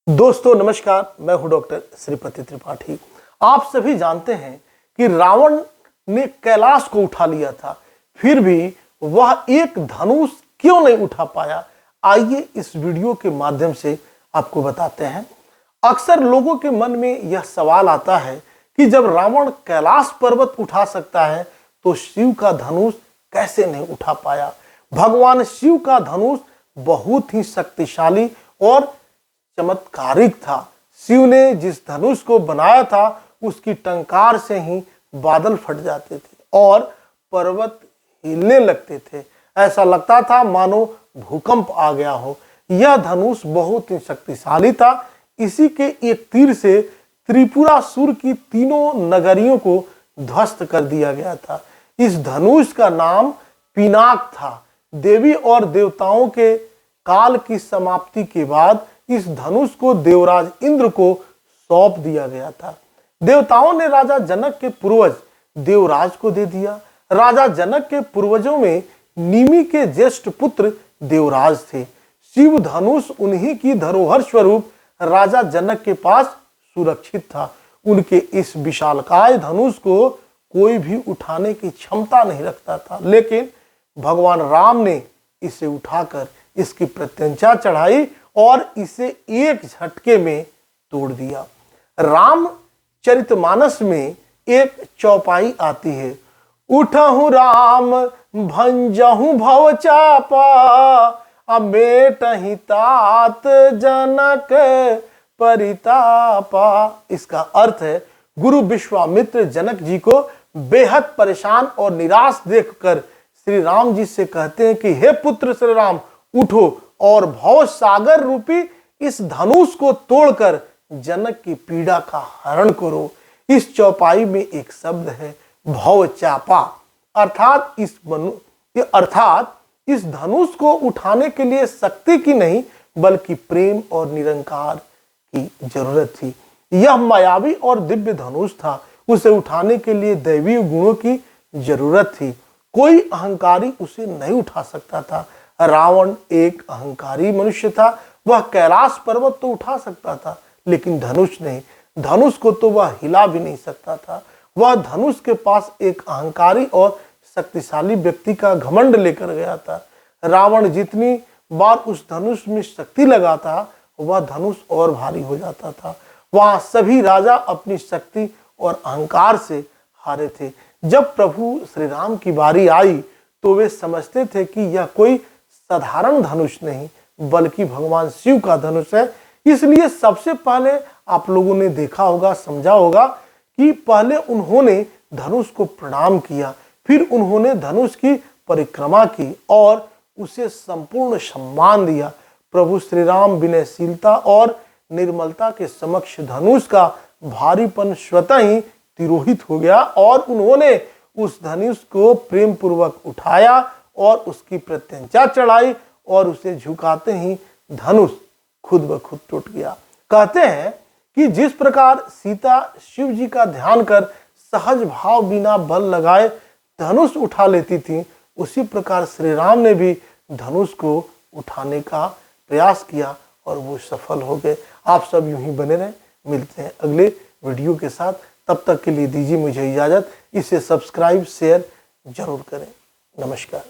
दोस्तों नमस्कार, मैं हूं डॉक्टर श्रीपति त्रिपाठी। आप सभी जानते हैं कि रावण ने कैलाश को उठा लिया था, फिर भी वह एक धनुष क्यों नहीं उठा पाया। आइए इस वीडियो के माध्यम से आपको बताते हैं। अक्सर लोगों के मन में यह सवाल आता है कि जब रावण कैलाश पर्वत उठा सकता है तो शिव का धनुष कैसे नहीं उठा पाया। भगवान शिव का धनुष बहुत ही शक्तिशाली और चमत्कारिक था। शिव ने जिस धनुष को बनाया था उसकी टंकार से ही बादल फट जाते थे और पर्वत हिलने लगते थे। ऐसा लगता था मानो भूकंप आ गया हो। यह धनुष बहुत ही शक्तिशाली था। इसी के एक तीर से त्रिपुरासुर की तीनों नगरियों को ध्वस्त कर दिया गया था। इस धनुष का नाम पिनाक था। देवी और देवताओं के काल की समाप्ति के बाद इस धनुष को देवराज इंद्र को सौंप दिया गया था। देवताओं ने राजा जनक के पूर्वज देवराज को दे दिया। राजा जनक के पूर्वजों में निमि के ज्येष्ठ पुत्र देवराज थे। शिव धनुष उन्हीं की धरोहर स्वरूप राजा जनक के पास सुरक्षित था। उनके इस विशालकाय धनुष को कोई भी उठाने की क्षमता नहीं रखता था, लेकिन भगवान राम ने इसे उठाकर इसकी प्रत्यंचा चढ़ाई और इसे एक झटके में तोड़ दिया। रामचरितमानस में एक चौपाई आती है, उठहु राम भंजहु भव चापा, अमेटहि तात जनक परितापा। इसका अर्थ है, गुरु विश्वामित्र जनक जी को बेहद परेशान और निराश देखकर श्री राम जी से कहते हैं कि हे पुत्र श्री राम, उठो और भव सागर रूपी इस धनुष को तोड़कर जनक की पीड़ा का हरण करो। इस चौपाई में एक शब्द है भव चापा, अर्थात इस धनुष को उठाने के लिए शक्ति की नहीं बल्कि प्रेम और निरंकार की जरूरत थी। यह मायावी और दिव्य धनुष था। उसे उठाने के लिए दैवीय गुणों की जरूरत थी। कोई अहंकारी उसे नहीं उठा सकता था। रावण एक अहंकारी मनुष्य था। वह कैलाश पर्वत तो उठा सकता था, लेकिन धनुष नहीं। धनुष को तो वह हिला भी नहीं सकता था। वह धनुष के पास एक अहंकारी और शक्तिशाली व्यक्ति का घमंड लेकर गया था। रावण जितनी बार उस धनुष में शक्ति लगाता, वह धनुष और भारी हो जाता था। वहां सभी राजा अपनी शक्ति और अहंकार से हारे थे। जब प्रभु श्री राम की बारी आई तो वे समझते थे कि यह कोई साधारण धनुष नहीं बल्कि भगवान शिव का धनुष है। इसलिए सबसे पहले आप लोगों ने देखा होगा, समझा होगा कि पहले उन्होंने धनुष को प्रणाम किया, फिर उन्होंने धनुष की परिक्रमा की और उसे संपूर्ण सम्मान दिया। प्रभु श्री राम विनयशीलता और निर्मलता के समक्ष धनुष का भारीपन स्वतः ही तिरोहित हो गया और उन्होंने उस धनुष को प्रेम पूर्वक उठाया और उसकी प्रत्यंचा चढ़ाई और उसे झुकाते ही धनुष खुद ब खुद टूट गया। कहते हैं कि जिस प्रकार सीता शिव जी का ध्यान कर सहज भाव बिना बल लगाए धनुष उठा लेती थी, उसी प्रकार श्री राम ने भी धनुष को उठाने का प्रयास किया और वो सफल हो गए। आप सब यूं ही बने रहें। मिलते हैं अगले वीडियो के साथ। तब तक के लिए दीजिए मुझे इजाजत। इसे सब्सक्राइब शेयर जरूर करें। नमस्कार।